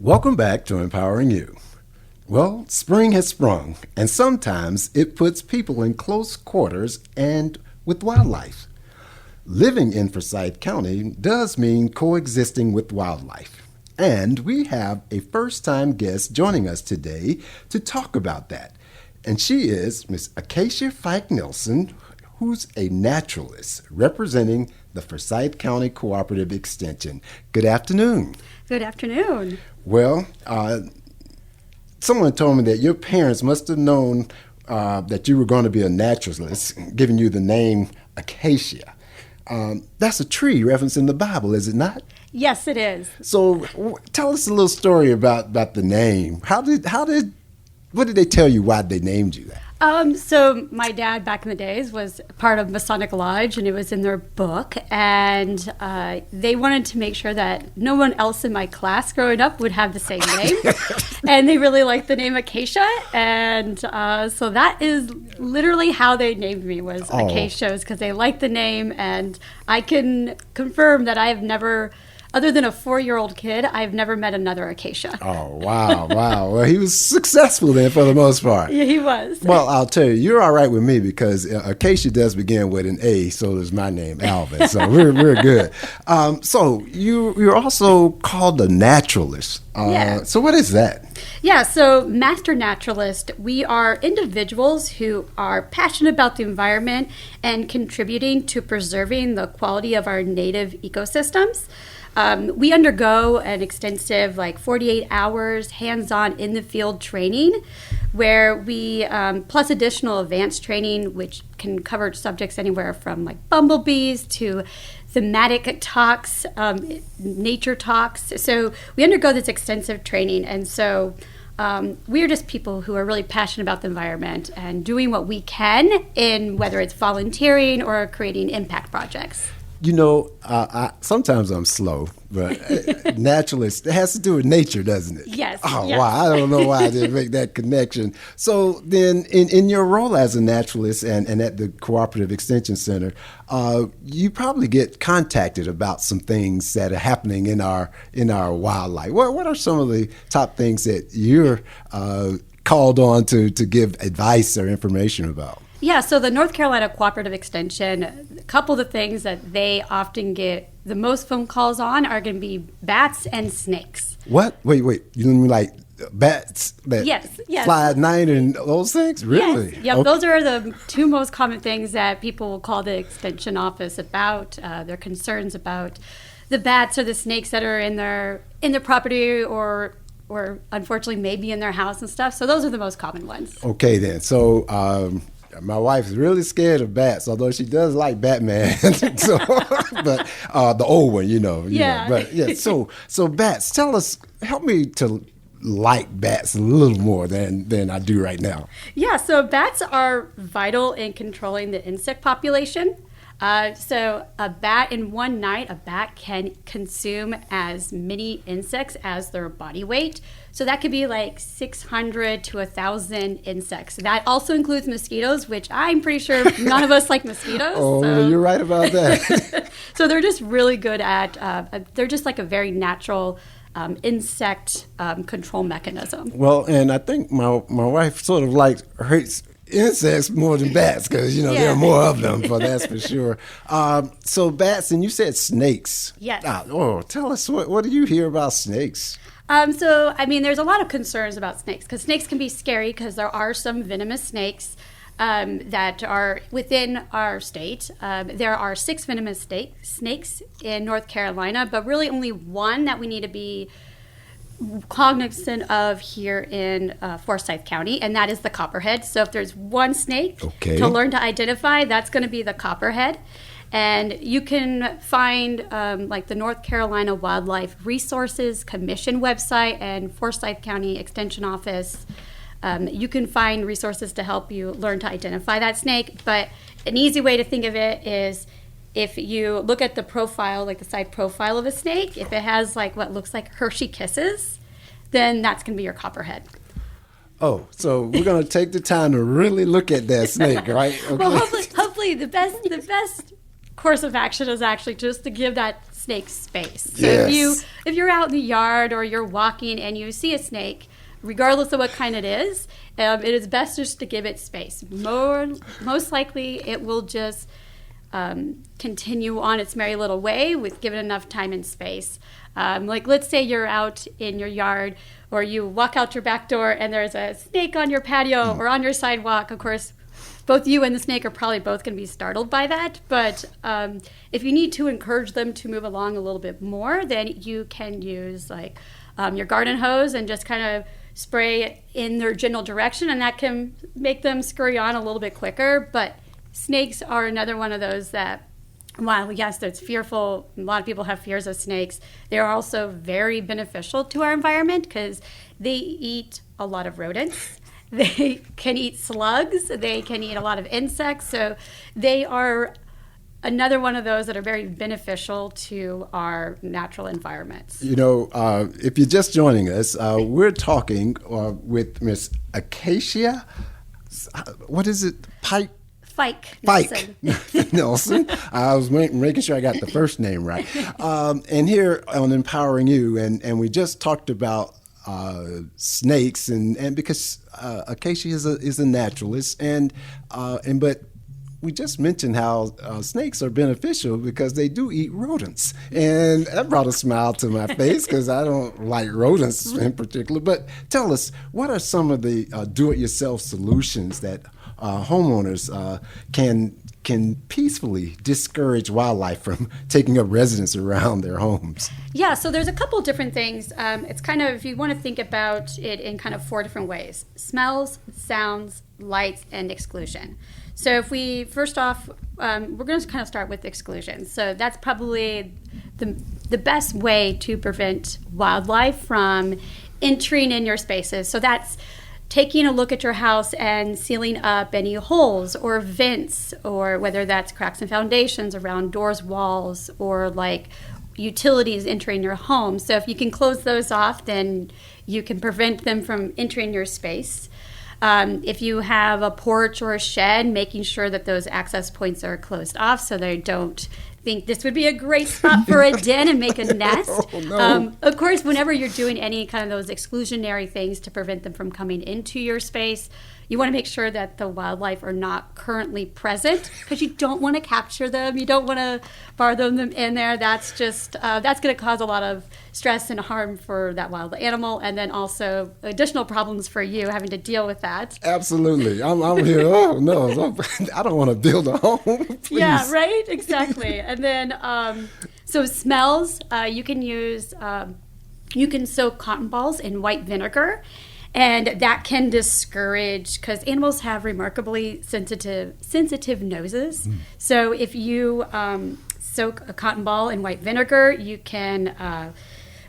Welcome back to Empowering You. Well, spring has sprung, and sometimes it puts people in close quarters and with wildlife. Living in Forsyth County does mean coexisting with wildlife. And we have a first-time guest joining us today to talk about that. And she is Miss Acacia Fike-Nelson, who's a naturalist representing the Forsyth County Cooperative Extension. Good afternoon. Good afternoon. Well, someone told me that your parents must have known that you were going to be a naturalist, giving you the name Acacia. That's a tree referenced in the Bible, is it not? Yes, it is. So tell us a little story about the name. What did they tell you why they named you that? So my dad back in the days was part of Masonic Lodge, and it was in their book, and they wanted to make sure that no one else in my class growing up would have the same name. And they really liked the name Acacia, and so that is literally how they named me, was Acacia, because they liked the name. And I can confirm that I have never, other than a 4-year-old kid, I've never met another Acacia. Oh, wow. Well, he was successful then for the most part. Yeah, he was. Well, I'll tell you, you're all right with me because Acacia does begin with an A, so does my name, Alvin. So we're good. So you're also called a naturalist. Yeah. So what is that? Yeah, so master naturalist, we are individuals who are passionate about the environment and contributing to preserving the quality of our native ecosystems. We undergo an extensive 48 hours hands-on in the field training where we, plus additional advanced training, which can cover subjects anywhere from bumblebees to thematic talks, nature talks. So we undergo this extensive training. And so we are just people who are really passionate about the environment and doing what we can in whether it's volunteering or creating impact projects. You know, sometimes I'm slow, but naturalist, it has to do with nature, doesn't it? Yes. Oh, yes. wow. I don't know why I didn't make that connection. So then in your role as a naturalist and at the Cooperative Extension Center, you probably get contacted about some things that are happening in our wildlife. What are some of the top things that you're called on to give advice or information about? Yeah, so the North Carolina Cooperative Extension, a couple of the things that they often get the most phone calls on are going to be bats and snakes. What? Wait. You mean like bats that yes. fly at night and those things? Really? Yes. Yep, okay. Those are the two most common things that people will call the Extension office about. Their concerns about the bats or the snakes that are in their property or unfortunately maybe in their house and stuff. So those are the most common ones. Okay, then. So my wife is really scared of bats, although she does like Batman. So, but the old one, you know. But yeah, so bats. Help me to like bats a little more than I do right now. Yeah, so bats are vital in controlling the insect population. So a bat in one night, a bat can consume as many insects as their body weight. So that could be 600 to 1,000 insects. That also includes mosquitoes, which I'm pretty sure none of us like mosquitoes. Oh, so. You're right about that. So they're just really good at, they're just a very natural insect control mechanism. Well, and I think my wife sort of hates insects more than bats because, there are more of them, that's for sure. So bats, and you said snakes. Yes. Tell us, what do you hear about snakes? There's a lot of concerns about snakes because snakes can be scary because there are some venomous snakes that are within our state. There are 6 venomous snakes in North Carolina, but really only one that we need to be cognizant of here in Forsyth County, and that is the copperhead. So if there's one snake to learn to identify, that's going to be the copperhead. And you can find the North Carolina Wildlife Resources Commission website and Forsyth County Extension Office. You can find resources to help you learn to identify that snake. But an easy way to think of it is if you look at the profile, the side profile of a snake, if it has what looks like Hershey Kisses, then that's going to be your copperhead. Oh, so we're going to take the time to really look at that snake, right? Okay. Well, hopefully the best course of action is actually just to give that snake's space. So Yes. if you're out in the yard or you're walking and you see a snake, regardless of what kind it is best just to give it space. Most likely, it will just continue on its merry little way with given enough time and space. Like, let's say you're out in your yard or you walk out your back door and there's a snake on your patio or on your sidewalk. Of course, both you and the snake are probably both going to be startled by that. But if you need to encourage them to move along a little bit more, then you can use like your garden hose and just kind of spray in their general direction, and that can make them scurry on a little bit quicker. But snakes are another one of those that, while yes, that's fearful, a lot of people have fears of snakes, they are also very beneficial to our environment because they eat a lot of rodents. They can eat slugs. They can eat a lot of insects. So they are another one of those that are very beneficial to our natural environments. You know, if you're just joining us, we're talking with Miss Acacia. What is it? Fike-Nelson. I was making sure I got the first name right. And here on Empowering You, and we just talked about snakes, and because Acacia is a naturalist, but we just mentioned how snakes are beneficial because they do eat rodents. And that brought a smile to my face because I don't like rodents in particular. But tell us, what are some of the do-it-yourself solutions that homeowners can peacefully discourage wildlife from taking up residence around their homes? Yeah, so there's a couple different things. It's kind of, if you want to think about it in kind of 4 different ways: smells, sounds, lights, and exclusion. So if we, first off, we're going to kind of start with exclusion. So that's probably the best way to prevent wildlife from entering in your spaces. So that's taking a look at your house and sealing up any holes or vents, or whether that's cracks and foundations around doors, walls, or like utilities entering your home. So if you can close those off, then you can prevent them from entering your space. If you have a porch or a shed, making sure that those access points are closed off so they don't think this would be a great spot for a den and make a nest. Oh, no. Of course, whenever you're doing any kind of those exclusionary things to prevent them from coming into your space, you want to make sure that the wildlife are not currently present, because you don't want to capture them. You don't want to bar them in there. That's just that's going to cause a lot of stress and harm for that wild animal, and then also additional problems for you having to deal with that. Absolutely. I'm here. Oh, no. I don't want to build a home. Please. Yeah, right? Exactly. And then, so smells, you can use, you can soak cotton balls in white vinegar, and that can discourage, because animals have remarkably sensitive noses. So if you soak a cotton ball in white vinegar, you can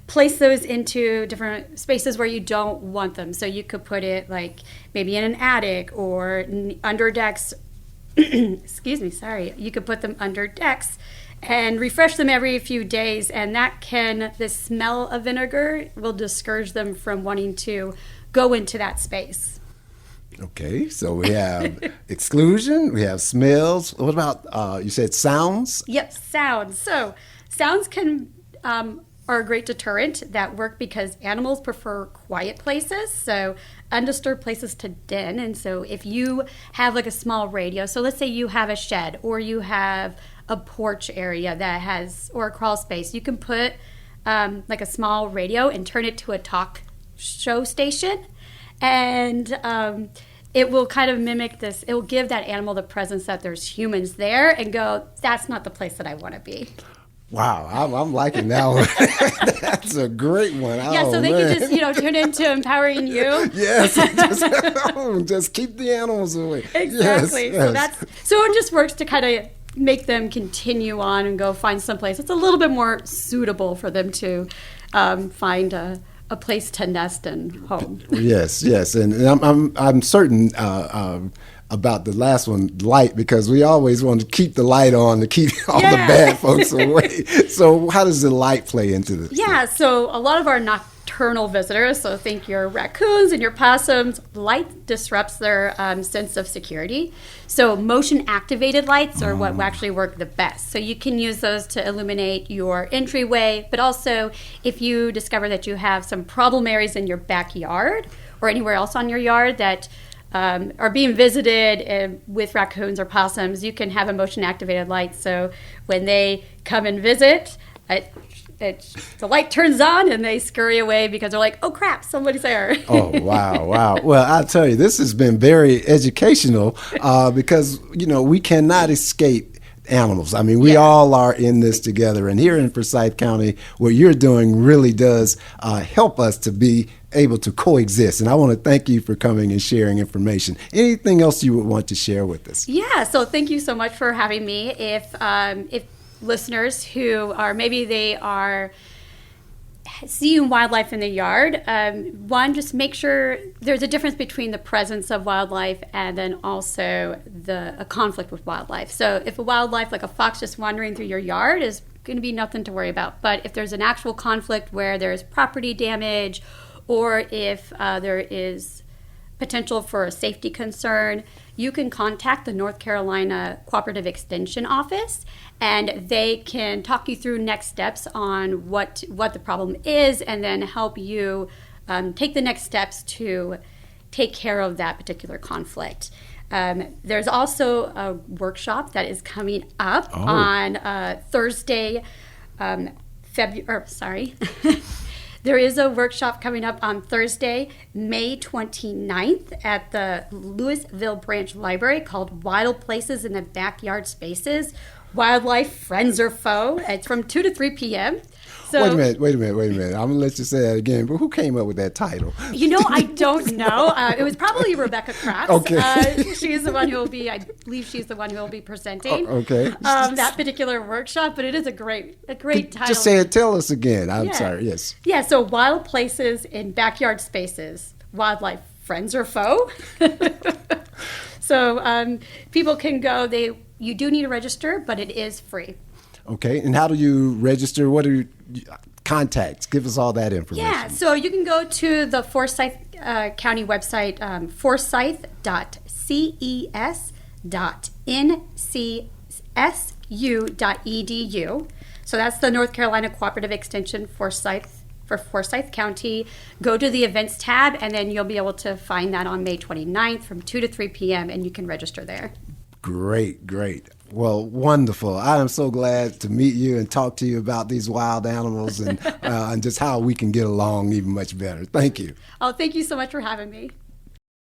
place those into different spaces where you don't want them. So you could put it like maybe in an attic or under decks. Excuse me, sorry. You could put them under decks and refresh them every few days, and the smell of vinegar will discourage them from wanting to go into that space. Okay, so we have exclusion, we have smells. What about, you said sounds? Yep, sounds. So sounds are a great deterrent that work because animals prefer quiet places, so undisturbed places to den. And so if you have like a small radio, so let's say you have a shed or you have a porch area that has, or a crawl space, you can put like a small radio and turn it to a talk show station, and it will kind of mimic this. It will give that animal the presence that there's humans there and go, that's not the place that I want to be. Wow, I'm liking that one. That's a great one. Yeah, so they can just, turn into Empowering You. Yes, just keep the animals away. Exactly. Yes. So it just works to kind of make them continue on and go find someplace that's a little bit more suitable for them to find a place to nest and home. Yes, and I'm certain about the last one, light, because we always want to keep the light on to keep all the bad folks away. So how does the light play into this? Yeah, so a lot of our nocturnal visitors, so think your raccoons and your possums, light disrupts their sense of security. So motion activated lights are what actually work the best. So you can use those to illuminate your entryway, but also if you discover that you have some problem areas in your backyard or anywhere else on your yard that are being visited with raccoons or possums, you can have a motion activated light. So when they come and visit, the light turns on and they scurry away because they're like, oh crap, somebody's there. Oh, wow. Well, I'll tell you, this has been very educational because, we cannot escape animals. I mean, we all are in this together. And here in Forsyth County, what you're doing really does help us to be able to coexist. And I want to thank you for coming and sharing information. Anything else you would want to share with us? Yeah, so thank you so much for having me. If listeners who are maybe they are seeing wildlife in the yard, one, just make sure there's a difference between the presence of wildlife and then also a conflict with wildlife. So if a wildlife like a fox just wandering through your yard is going to be nothing to worry about. But if there's an actual conflict where there's property damage or if there is potential for a safety concern, you can contact the North Carolina Cooperative Extension Office, and they can talk you through next steps on what the problem is and then help you take the next steps to take care of that particular conflict. There's also a workshop that is coming up on Thursday, There is a workshop coming up on Thursday, May 29th at the Louisville Branch Library called Wild Places in the Backyard Spaces, Wildlife, Friends or Foe. It's from 2 to 3 p.m. So, Wait a minute. I'm going to let you say that again, but who came up with that title? I don't know. It was probably Rebecca Kratz. Okay. She's the one who will be, I believe she's the one who will be presenting that particular workshop, but it is a great title. Just say it, tell us again. I'm sorry, yes. Yeah, so Wild Places in Backyard Spaces, Wildlife, Friends or Foe. So people can go. You do need to register, but it is free. Okay, and how do you register? What are your contacts? Give us all that information. Yeah, so you can go to the Forsyth County website, forsyth.ces.ncsu.edu. So that's the North Carolina Cooperative Extension for Forsyth County. Go to the events tab, and then you'll be able to find that on May 29th from 2 to 3 p.m., and you can register there. Great. Well, wonderful. I am so glad to meet you and talk to you about these wild animals and just how we can get along even much better. Thank you. Oh, thank you so much for having me.